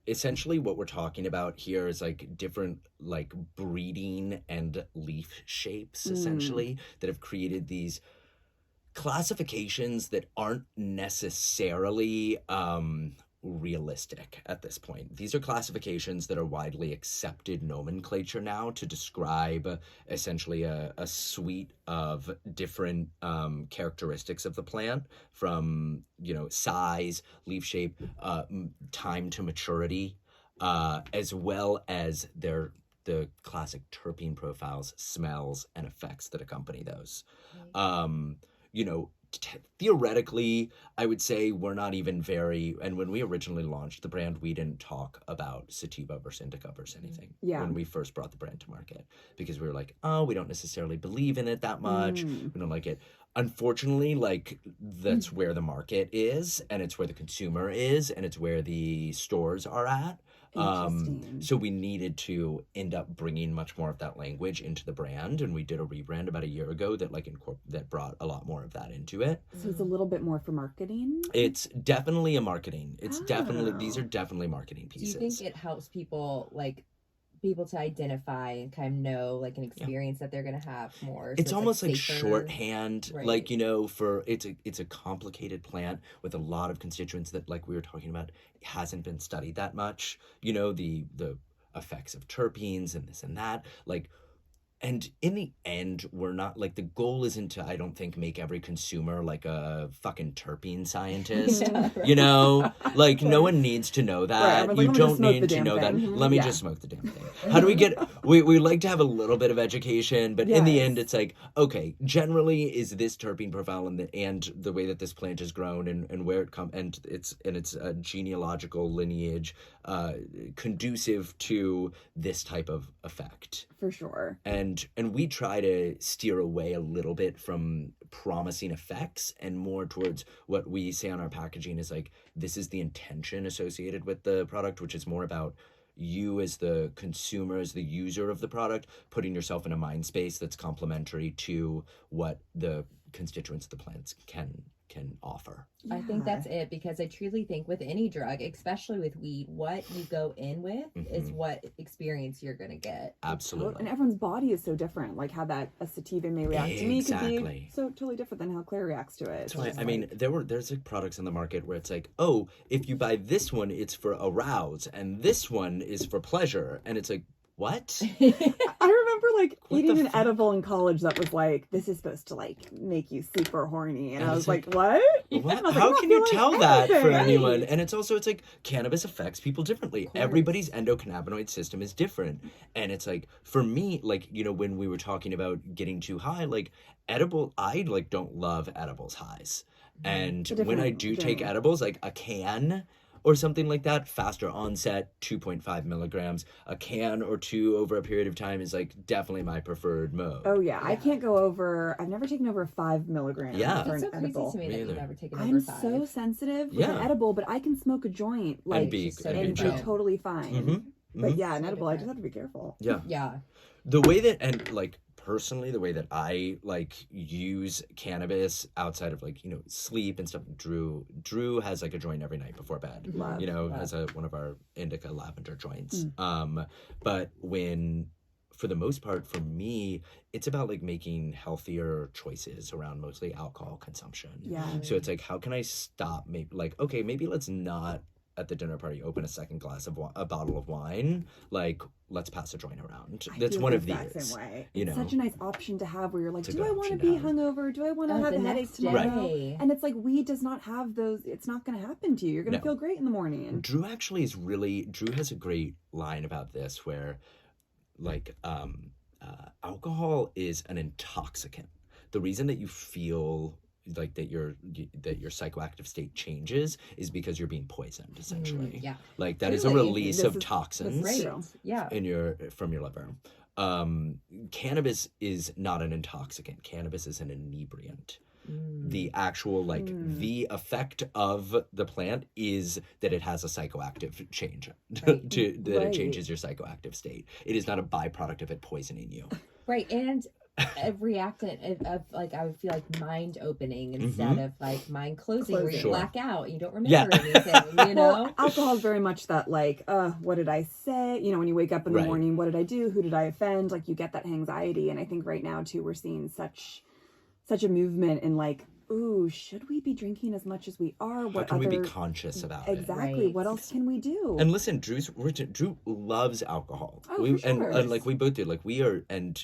Essentially what we're talking about here is like different like breeding and leaf shapes essentially that have created these classifications that aren't necessarily realistic at this point. These are classifications that are widely accepted nomenclature now to describe essentially a suite of different characteristics of the plant, from size, leaf shape, time to maturity, as well as the classic terpene profiles, smells, and effects that accompany those. theoretically, I would say we're not even very, and when we originally launched the brand, we didn't talk about sativa versus indica versus anything when we first brought the brand to market, because we were like, oh, we don't necessarily believe in it that much. We don't like it. Unfortunately, like, that's where the market is, and it's where the consumer is, and it's where the stores are at. So we needed to end up bringing much more of that language into the brand, and we did a rebrand about a year ago that that brought a lot more of that into it. So it's a little bit more for marketing? It's definitely a marketing. These are definitely marketing pieces. Do you think it helps people to identify and kind of know, like, an experience that they're going to have more? So it's almost like safer, shorthand, right? like, it's a complicated plant with a lot of constituents that, like we were talking about, hasn't been studied that much. The effects of terpenes and this and that, like. And in the end, we're not, like, the goal isn't to, I don't think, make every consumer like a fucking terpene scientist. Like, no one needs to know that. Right, you don't need to know that. Let me just smoke the damn thing. How do we get, we like to have a little bit of education, but in the end, it's like, okay, generally, is this terpene profile and the way that this plant is grown and where it comes, and its genealogical lineage conducive to this type of effect. For sure. And we try to steer away a little bit from promising effects and more towards what we say on our packaging is like, this is the intention associated with the product, which is more about you as the consumer, as the user of the product, putting yourself in a mind space that's complementary to what the constituents of the plants can offer. I think that's it, because I truly think with any drug, especially with weed, what you go in with is what experience you're going to get. Absolutely. And everyone's body is so different. Like how a sativa may react to me could be so totally different than how Claire reacts to it. That's why, I mean, there's like products in the market where it's like, oh, if you buy this one, it's for arouse, and this one is for pleasure. And it's like, what? I remember like eating an edible in college that was like, this is supposed to like make you super horny, and I was like, what? How can you tell that for anyone? And it's like cannabis affects people differently. Everybody's endocannabinoid system is different, and it's like, for me, like, when we were talking about getting too high, like I like don't love edibles highs, and when I do take edibles, like a can or something like that, faster onset, 2.5 milligrams, a can or two over a period of time is like definitely my preferred mode. Oh yeah. I can't go over, I've never taken over 5 milligrams for it's an so edible. crazy to me that you've never taken over I'm 5. so sensitive with an edible, but I can smoke a joint like and be totally fine. But yeah, an so edible, I just have to be careful. Yeah. The way that, and like personally, the way that I like use cannabis outside of like, sleep and stuff, Drew has like a joint every night before bed. Has one of our indica lavender joints. But for the most part, for me, it's about like making healthier choices around mostly alcohol consumption. Yeah. So it's like, how can I stop? Maybe like, okay, maybe let's not at the dinner party open a second glass of a bottle of wine. Like, let's pass a joint around. That's one of these. Same way. It's such a nice option to have where you're like, do I want to be hungover? Do I want to have a headache tomorrow? And it's like, weed does not have those. It's not going to happen to you. You're going to feel great in the morning. Drew has a great line about this where, like, alcohol is an intoxicant. The reason that you feel like that your psychoactive state changes is because you're being poisoned, essentially. Like that is a release of toxins from your liver. Cannabis is not an intoxicant. Cannabis is an inebriant. The actual the effect of the plant is that it has a psychoactive change it changes your psychoactive state. It is not a byproduct of it poisoning you. Right. And a reactant of like, I would feel like mind opening instead of like mind closing where you black out and you don't remember anything, Well, alcohol is very much that like, what did I say? When you wake up in the morning, what did I do? Who did I offend? Like you get that anxiety. And I think right now too, we're seeing such a movement in like, ooh, should we be drinking as much as we are? How can we be conscious about it? Exactly. What else can we do? And listen, Drew loves alcohol. For sure. And like we both do. Like we are, and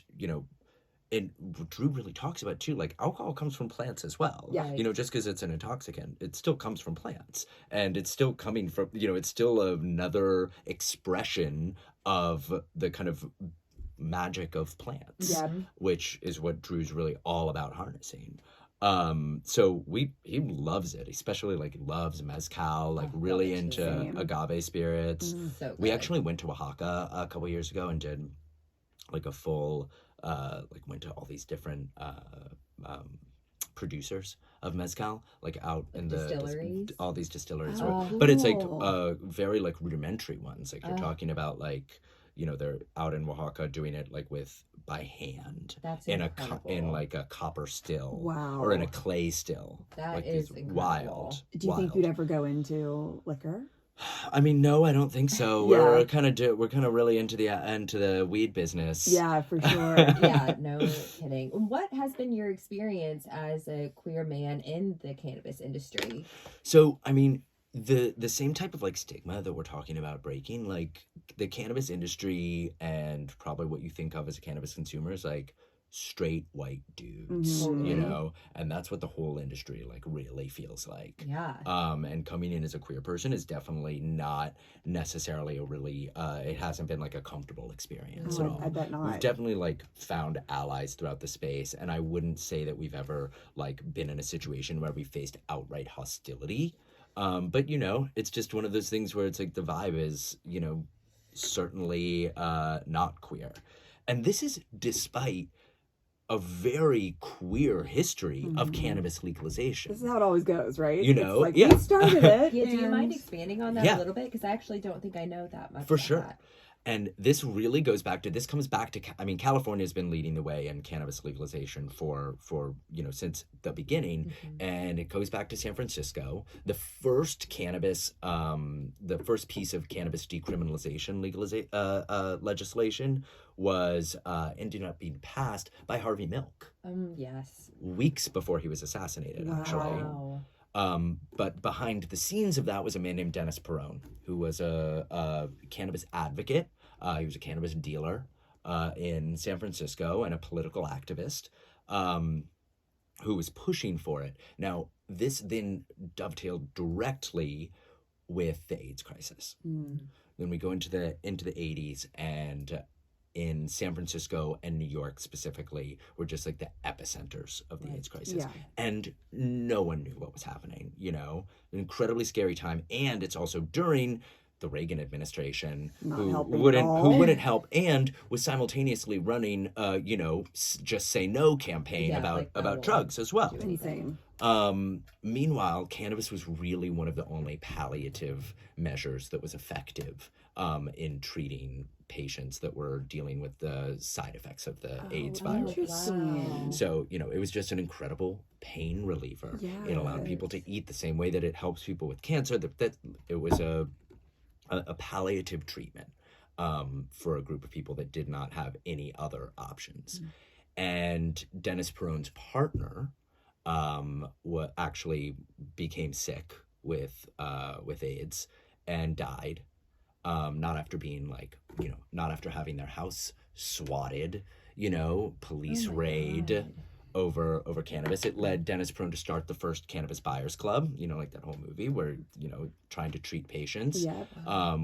and Drew really talks about too, like alcohol comes from plants as well. Yeah. Just because it's an intoxicant, it still comes from plants, and it's still coming from, it's still another expression of the kind of magic of plants, which is what Drew's really all about harnessing. So he loves it, especially like loves mezcal, like really into Same. agave spirits. So We good. actually went to Oaxaca a couple years ago and did like a full like went to all these different producers of mezcal, like out in the distilleries? all these distilleries. Oh, But it's like cool. very like rudimentary ones. Like you're talking about like, you know, they're out in Oaxaca doing it like with by hand That's in incredible. in like a copper still, Wow. or in a clay still. That like is these incredible. wild. Do you think you'd ever go into liquor? I mean, no, I don't think so. Yeah. We're kind of really into the weed business. Yeah, for sure. Yeah, no kidding. What has been your experience as a queer man in the cannabis industry? So, I mean, the same type of like stigma that we're talking about breaking, like the cannabis industry and probably what you think of as a cannabis consumer is like straight white dudes, Mhm. you know, and that's what the whole industry like really feels like. Yeah. And coming in as a queer person is definitely not necessarily a really it hasn't been like a comfortable experience Oh, at all. I bet not. We've definitely like found allies throughout the space, and I wouldn't say that we've ever like been in a situation where we faced outright hostility. But you know, it's just one of those things where it's like the vibe is, you know, certainly not queer. And this is despite a very queer history of cannabis legalization. This is how it always goes, right? You know, it's like, yeah. we started it. Yeah, do you mind and- expanding on that Yeah. a little bit? Because I actually don't think I know that much. For about sure. that. And this really goes back to, this comes back to, I mean, California has been leading the way in cannabis legalization for you know, since the beginning. And it goes back to San Francisco. The first cannabis, the first piece of cannabis decriminalization legislation was ended up being passed by Harvey Milk Yes. weeks before he was assassinated, actually. Wow. But behind the scenes of that was a man named Dennis Perone, who was a cannabis advocate. He was a cannabis dealer in San Francisco and a political activist who was pushing for it. Now, this then dovetailed directly with the AIDS crisis. Then we go into the 80s, and in San Francisco and New York specifically were just like the epicenters of the AIDS crisis. Yeah. And no one knew what was happening, you know? An incredibly scary time. And it's also during the Reagan administration Not who helping at wouldn't all. help, and was simultaneously running you know, Just Say No campaign Yeah, about like that about one. drugs as well. Insane. Meanwhile, cannabis was really one of the only palliative measures that was effective in treating patients that were dealing with the side effects of the AIDS virus. Interesting. So, you know, it was just an incredible pain reliever. It allowed people to eat the same way that it helps people with cancer. That it was a palliative treatment for a group of people that did not have any other options. And Dennis Perone's partner actually became sick with AIDS and died. Not after being like, you know, not after having their house swatted, you know, police raid over cannabis. It led Dennis Perone to start the first Cannabis Buyers Club, you know, like that whole movie where, you know, trying to treat patients. Yep.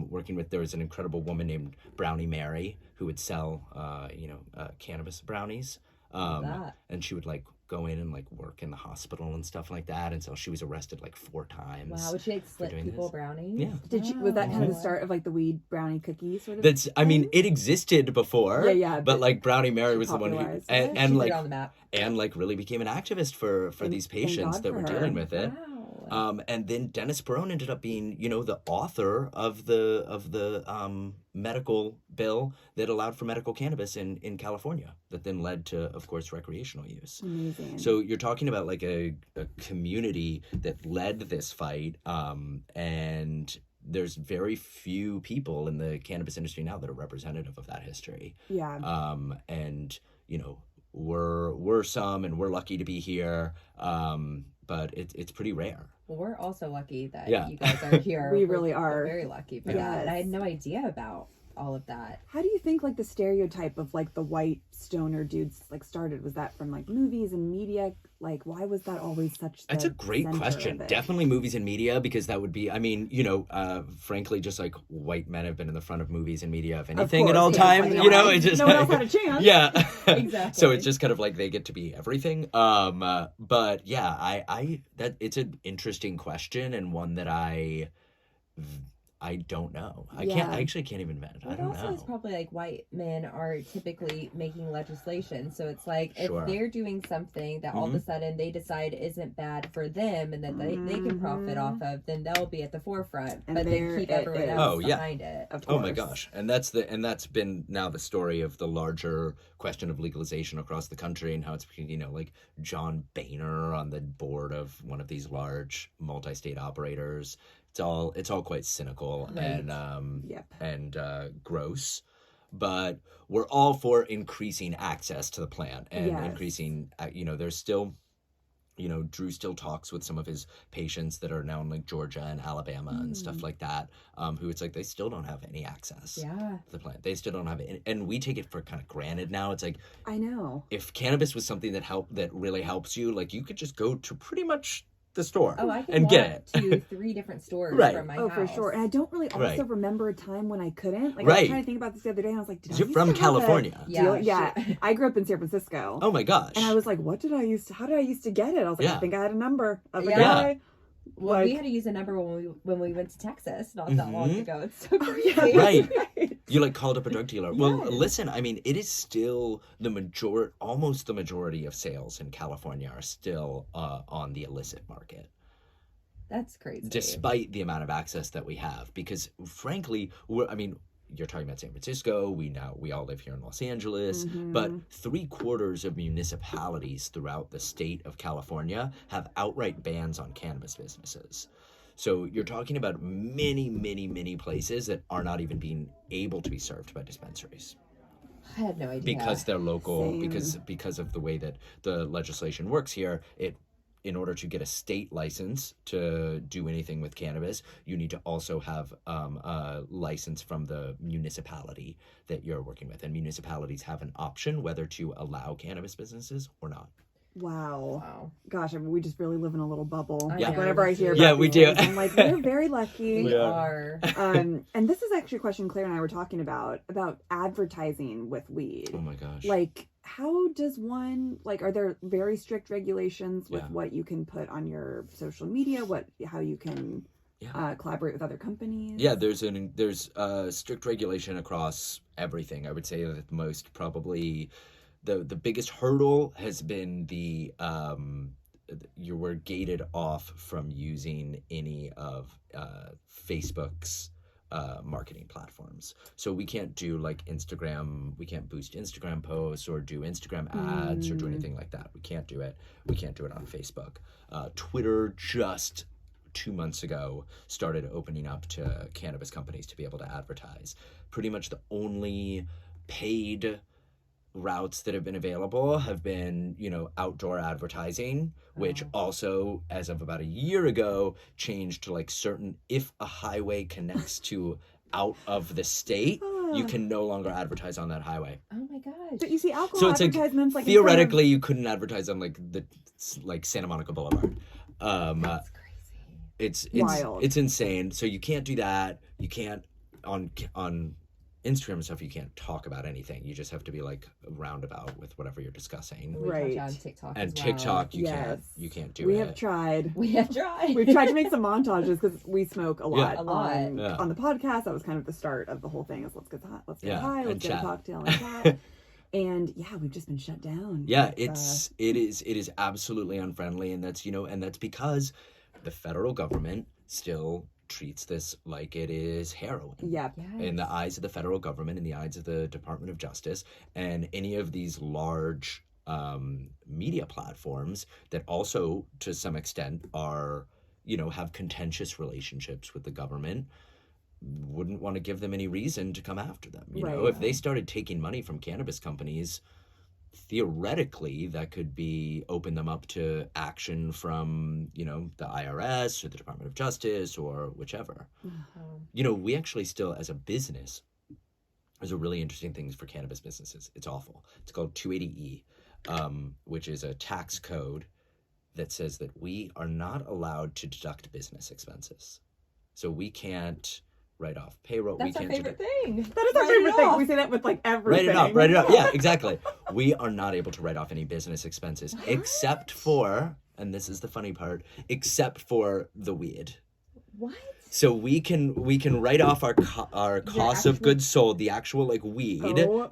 Working with, there was an incredible woman named Brownie Mary who would sell, you know, cannabis brownies. And she would like go in and like work in the hospital and stuff like that. And so she was arrested like 4 times. Wow, would she like slip doing people this. brownies? Yeah. Did you? Was that kind of the Wow. start of like the weed brownie cookie sort of? That's, I mean, thing? it existed before. Yeah, But like Brownie Mary was the one who, popularized and, it. and She like, put it on the map. and like really became an activist for these thank patients God that for were her. dealing with it. Wow. And then Dennis Perone ended up being, you know, the author of the medical bill that allowed for medical cannabis in California, that then led to, of course, recreational use. Amazing. So you're talking about like a community that led this fight, and there's very few people in the cannabis industry now that are representative of that history. Yeah. And you know, we're some, and we're lucky to be here, but it's pretty rare. Well, we're also lucky that Yeah. you guys are here. We We're- really are. We're very lucky for Yes. that. And I had no idea about all of that. How do you think like the stereotype of like the white stoner dudes like started? Was that from like movies and media Like, why was that always such That's a great center question. of it? Definitely movies and media, because that would be, I mean, frankly, just like white men have been in the front of movies and media of anything at all yeah, time. like, It's just no one else had a chance. Yeah. Exactly. So it's just kind of like they get to be everything. But yeah, that it's an interesting question, and one that I don't know. I actually can't even imagine. I don't know. It's probably like white men are typically making legislation. So it's like if they're doing something that all of a sudden they decide isn't bad for them and that they can profit off of, then they'll be at the forefront. And but they keep everyone else behind it. Oh my gosh. And that's been now the story of the larger question of legalization across the country, and how it's, like John Boehner on the board of one of these large multi-state operators. It's all quite cynical and gross, but we're all for increasing access to the plant and increasing. There's still, Drew still talks with some of his patients that are now in like Georgia and Alabama and stuff like that, who it's like they still don't have any access to the plant. They still don't have it, and we take it for kind of granted now. It's like, I know, if cannabis was something that really helps you, like you could just go to pretty much the store and get it to 3 different stores from my house. For sure. And I don't really also remember a time when I couldn't. Like, I was trying to think about this the other day, and I was like, you're from California. Yeah. I grew up in San Francisco. Oh my gosh. And I was like, how did I used to get it? I was like, I think I had a number of a Yeah. guy. Well, we had to use a number when we went to Texas not that long ago. It's so crazy. Right. You like called up a drug dealer. Well, listen, I mean, it is still almost the majority of sales in California are still on the illicit market. That's crazy. Despite the amount of access that we have, because frankly, you're talking about San Francisco. We all live here in Los Angeles, but 3/4 of municipalities throughout the state of California have outright bans on cannabis businesses. So you're talking about many, many, many places that are not even being able to be served by dispensaries. I had no idea. Because they're local, Same. because of the way that the legislation works here, in order to get a state license to do anything with cannabis, you need to also have a license from the municipality that you're working with. And municipalities have an option whether to allow cannabis businesses or not. Wow. Gosh, we just really live in a little bubble. Yeah. Like, whenever I hear about we these do. things, I'm like, we're very lucky. We are. And this is actually a question Claire and I were talking about advertising with weed. Oh my gosh. Like, how does one, like, are there very strict regulations with what you can put on your social media, how you can collaborate with other companies? Yeah, there's strict regulation across everything. I would say that most probably the biggest hurdle has been you were gated off from using any of Facebook's marketing platforms. So we can't do like Instagram, we can't boost Instagram posts or do Instagram ads or do anything like that. We can't do it. We can't do it on Facebook. Twitter just 2 months ago started opening up to cannabis companies to be able to advertise. Pretty much the only paid routes that have been available have been, outdoor advertising, which also, as of about a year ago, changed to like if a highway connects to out of the state, you can no longer advertise on that highway. Oh my gosh. But you see alcohol advertisements like theoretically you couldn't advertise on like Santa Monica Boulevard. That's crazy. It's wild. It's insane. So you can't do that. You can't on Instagram and stuff, you can't talk about anything. You just have to be like roundabout with whatever you're discussing. Right. On TikTok and as well. TikTok, you can't do it. We have tried. We've tried to make some montages because we smoke a lot. Yeah. On the podcast. That was kind of the start of the whole thing. Is let's get high, let's get a cocktail and chat. And we've just been shut down. Yeah, it is absolutely unfriendly, and that's because the federal government still treats this like it is heroin. Yep. Yes. In the eyes of the federal government, in the eyes of the Department of Justice, and any of these large media platforms that also, to some extent, are, have contentious relationships with the government, wouldn't want to give them any reason to come after them. If they started taking money from cannabis companies, theoretically that could open them up to action from the IRS or the Department of Justice or whichever. We actually still, as a business, there's a really interesting thing for cannabis businesses. It's awful. It's called 280E, which is a tax code that says that we are not allowed to deduct business expenses. So we can't write off payroll. That's our favorite thing. That is our favorite thing. We say that with like everything. Write it off. Yeah, exactly. We are not able to write off any business expenses except for, and this is the funny part, except for the weed. What? So we can write off our cost of goods sold, the actual like weed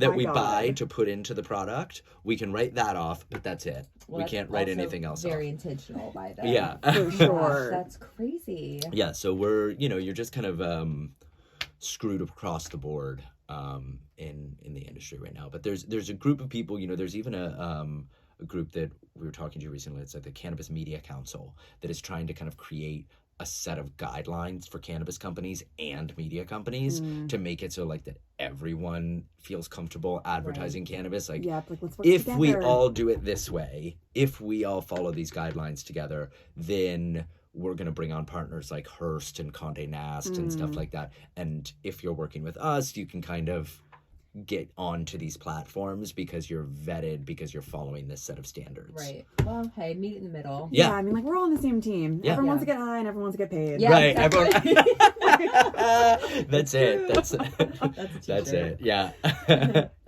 that we buy to put into the product. We can write that off, but that's it. We can't write anything else very off. intentional by them. Yeah. For sure. That's crazy. Yeah, so we're, you're just kind of screwed across the board in the industry right now. But there's a group of people, there's even a group that we were talking to recently. It's like the Cannabis Media Council that is trying to kind of create a set of guidelines for cannabis companies and media companies to make it so like that everyone feels comfortable advertising cannabis. Like, let's work if together. we all do it this way, if we all follow these guidelines together, then we're going to bring on partners like Hearst and Condé Nast and stuff like that. And if you're working with us, you can kind of get onto these platforms because you're vetted, because you're following this set of standards. Right. Well, hey, meet in the middle. Yeah. I mean, like, we're all on the same team. Yeah. Everyone wants to get high and everyone wants to get paid. Yeah, Right. exactly. Everyone. That's it. That's it. Yeah.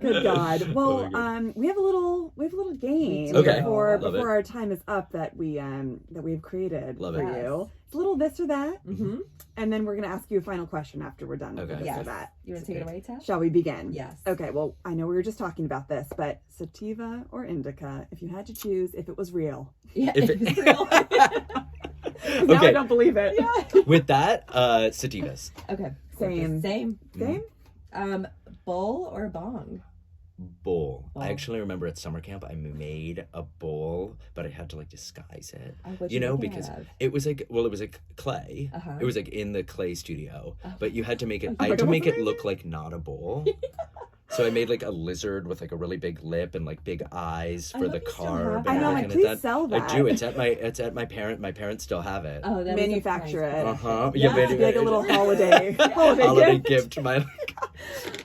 Good God. Well, my we have a little game Okay. before Love it. our time is up that we've created Love for it. you. It's a little this or that, Mm-hmm. and then we're gonna ask you a final question after we're done with the Okay. this or that. You want to take it away, Tess? Shall we begin? Yes. Okay. Well, I know we were just talking about this, but sativa or indica, if you had to choose, if it was real. Yeah, If it's real. Now I Okay. don't believe it. With that, sativas. Okay. Same. Same. Same. Bowl or bong? Bowl. I Bowl. actually remember at summer camp I made a bowl, but I had to like disguise it. What'd You know, make it because out of? it was like, well, it was like clay. Uh-huh. It was like in the clay studio, but you had to make it. Oh I my had to God, make that's it look like not a bowl. So I made like a lizard with like a really big lip and like big eyes I for hope the you still carb. have and I know, that. like, everything please like sell that. I do. It's at my parents still have it. Oh, that Manufacture is a it. Uh-huh. Yeah. Yeah, It'd be like a little holiday holiday gift. gift. My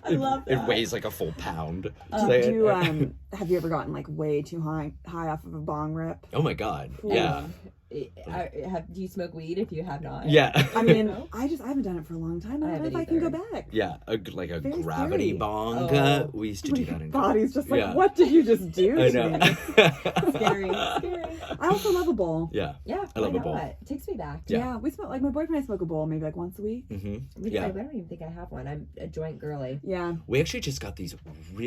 I love it that. weighs like a full pound. So Did I- you have you ever gotten like way too high off of a bong rip? Oh my God. Yeah. Do you smoke weed if you have not? Yeah. I mean, I haven't done it for a long time. I don't know if I can go either. back. Yeah, like a Very gravity scary. bong. Oh. We used to do that in Body's just like, Yeah. what did you just do I to know. me? Scary. I also love a bowl. Yeah. Yeah. I love why a bowl. not? It takes me back. Yeah, we smoke like my boyfriend and I smoke a bowl maybe like once a week. Mm-hmm. Because Yeah. I don't even think I have one. I'm a joint girly. Yeah. We actually just got these.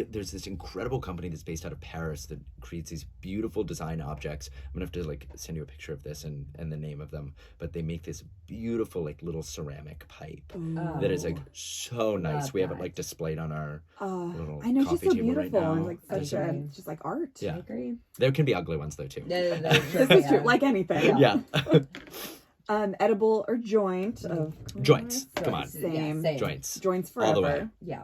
There's this incredible company that's based out of Paris that creates these beautiful design objects. I'm gonna have to like send you a picture of this and the name of them. But they make this beautiful like little ceramic pipe Oh. that is like so nice. Love We have it that. like displayed on our little I know she's coffee so table right beautiful now. and like I such a agree. it's just like art. Yeah. I agree. There can be ugly ones though too. No, This is true. Like anything. Yeah. Edible or joint of Joints. course. Come on. Same. Yeah, same. Joints. Joints forever. All the way. Yeah.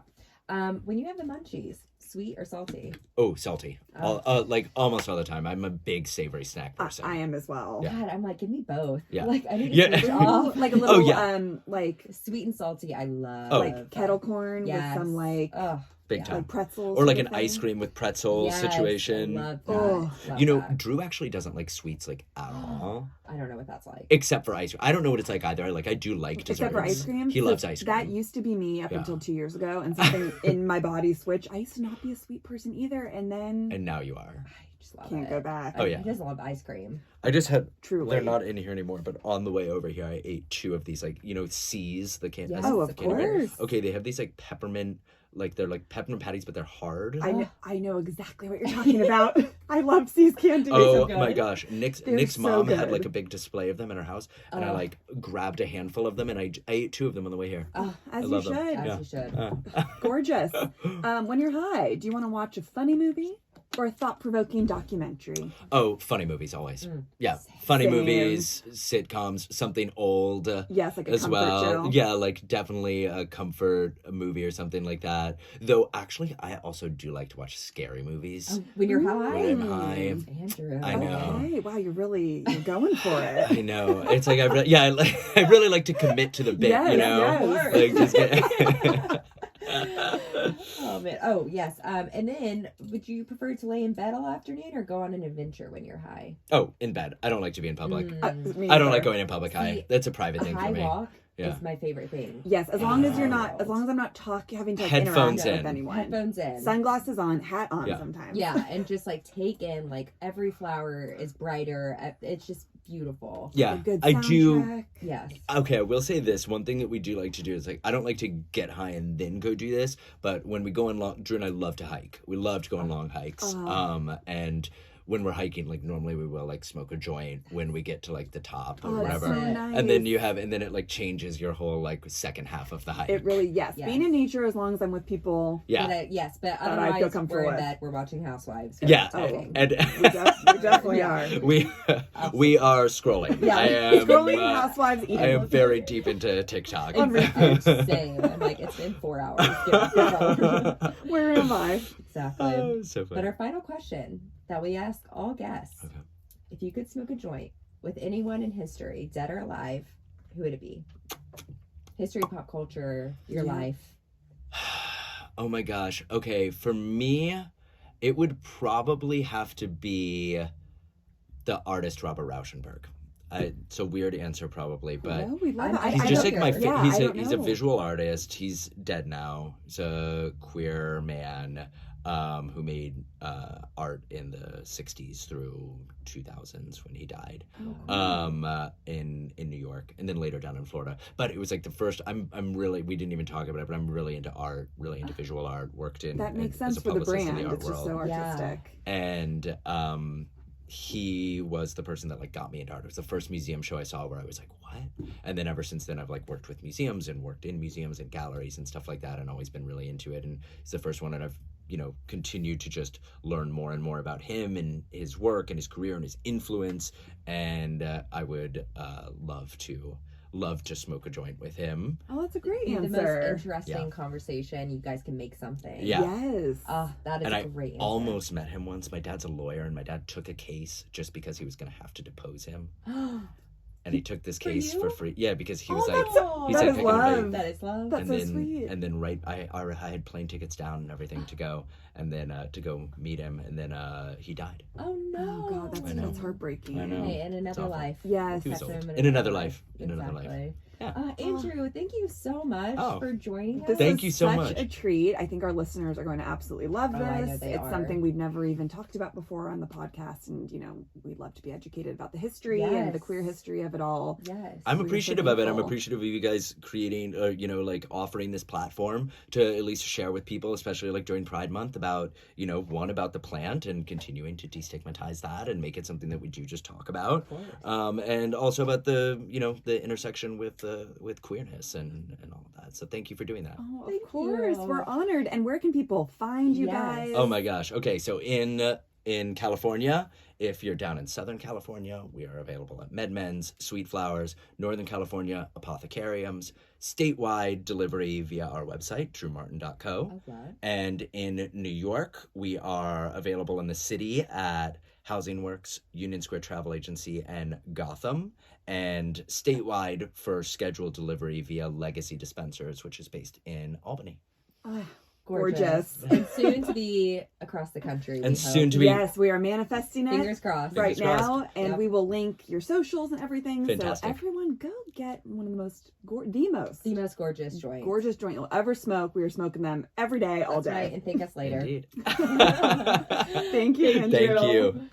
When you have the munchies, sweet or salty? Oh, salty. Like almost all the time. I'm a big savory snack person. I am as well. Yeah. God, I'm like, give me both. Yeah. Like, I need to Yeah. switch off. Like a little yeah. like Sweet and salty, I love. like kettle corn Yes. with some like Big time. like pretzels Or like sort an of ice thing. cream with pretzel Yes, situation. I love that. Oh. Love You know, that. Drew actually doesn't like sweets like at all. I don't know what that's like. Except for ice cream. I don't know what it's like either. I do like desserts. Except for ice cream. He So loves ice cream. That used to be me up Yeah. until 2 years ago, and something in my body switched. I used to not be a sweet person either, and then And now you are. I just love can't it. go back. Oh, yeah. I just love ice cream. I just had. Truly. They're not in here anymore, but on the way over here, I ate 2 of these, like, C's, the can. Yes. Oh, of candy bar. course. Okay, they have these, like, peppermint, like, they're like peppermint patties, but they're hard. I know exactly what you're talking about. I love C's candy. Oh good. my gosh. Nick's so mom had good. like a big display of them in her house, and I like grabbed a handful of them, and I ate 2 of them on the way here. As I you love should. them. As Yeah. you should. Gorgeous. When you're high, do you want to watch a funny movie or a thought-provoking documentary? Oh, funny movies always. Yeah, funny Same. movies, sitcoms, something old. Yes, like a as comfort well. show. Yeah, like definitely a comfort movie or something like that. Though actually, I also do like to watch scary movies. When you're high. When I'm high. Andrew. I know. Okay. Wow, you're going for it. I know. It's like I really like to commit to the bit, Yes, you know? yes. Like just get Oh man. Oh yes. And then would you prefer to lay in bed all afternoon or go on an adventure when you're high? Oh, in bed. I don't like to be in public. Me I don't either. like going in public high. See, That's a private A thing high for me. walk Yeah. is my favorite thing. Yes, as long as you're Wild. not, as long as I'm not having to like, Headphones interact in. with anyone. Headphones in. Sunglasses on, hat on Yeah. sometimes. Yeah, and just like take in like every flower is brighter. It's just beautiful. Yeah, A good I do. soundtrack. Yes. Okay, I will say this. One thing that we do like to do is like I don't like to get high and then go do this, but when we go on long, Drew and I love to hike. We love to go on long hikes. And when we're hiking, like normally we will like smoke a joint when we get to like the top or Oh, that's whatever. so nice. And then and then it like changes your whole like second half of the hike. It really, yes. Yes. Being in nature, as long as I'm with people, yeah. But, yes, but I feel otherwise comfortable we're in with. bed. We're watching Housewives. Yeah. Oh. Editing. And we definitely Yeah. are. we are scrolling. Yeah. I am Scrolling Housewives eating. I am very deep into TikTok. Same. I'm like, it's been 4 hours. Get off your phone. Where am I? Exactly. Oh, so funny. But our final question that we ask all guests: Okay. if you could smoke a joint with anyone in history, dead or alive, who would it be? History, pop culture, your Yeah. life. Oh my gosh. Okay, for me, it would probably have to be the artist Robert Rauschenberg. It's a weird answer probably, but No, we love it. he's I just don't like my care. Yeah, he's I a don't he's a know. visual artist. He's dead now. He's a queer man who made art in the 60s through 2000s when he died. In New York and then later down in Florida. But it was like the first I'm really we didn't even talk about it, but I'm really into art, really into visual art, worked in That makes as sense a for the publicist in brand. art It's just world. so Yeah. artistic. And he was the person that like got me into art. It was the first museum show I saw where I was like, what? And then ever since then I've like worked with museums and worked in museums and galleries and stuff like that and always been really into it. And he's the first one that I've continued to just learn more and more about him and his work and his career and his influence. And I would love to smoke a joint with him. Oh, that's a great The most answer. interesting conversation. You guys can make something. Yeah. Yes. Oh, that is And a I great answer. almost met him once. My dad's a lawyer, and my dad took a case just because he was going to have to depose him. And he took this For case you? for free. Yeah, because he Oh, was like, that's so- he's that like, is I can write- love. That is love. That's and so then sweet. and then I had plane tickets down and everything to go, and then to go meet him, and then he died. Oh no. Oh God, I know. that's heartbreaking. I know. Hey, in another awful. life. Yes. He was Catch old. him In another life. In another Exactly. life. Yeah. Andrew, thank you so much Oh. for joining us. This Thank is you so such much. a treat. I think our listeners are going to absolutely love this. Oh, I know they It's are. something we've never even talked about before on the podcast, and we'd love to be educated about the history and the Yes. queer history of it all. Yes. I'm We're so appreciative of it. I'm thankful. appreciative of you guys creating, like offering this platform to at least share with people, especially like during Pride Month about, one, about the plant and continuing to destigmatize that and make it something that we do just talk about. And also about the, the intersection with queerness and all of that. So thank you for doing that. Oh, Thank of course. you. We're honored. And where can people find you Yes. guys? Oh my gosh. Okay, so in California, if you're down in Southern California, we are available at MedMen's, Sweet Flowers, Northern California, Apothecariums, statewide delivery via our website, truemartin.co. Okay. And in New York, we are available in the city at Housing Works, Union Square Travel Agency, and Gotham. And statewide for scheduled delivery via Legacy Dispensers, which is based in Albany. Ah, Gorgeous. gorgeous. And soon to be across the country. And we soon hope. to be Yes, we are manifesting it Fingers crossed. right Fingers crossed. now, and Yep. we will link your socials and everything. Fantastic. So everyone, go get one of the most The most gorgeous joint. gorgeous joint you'll ever smoke. We are smoking them every day, all That's right. day. And thank us later. Indeed. Thank you, Andrew. Thank you.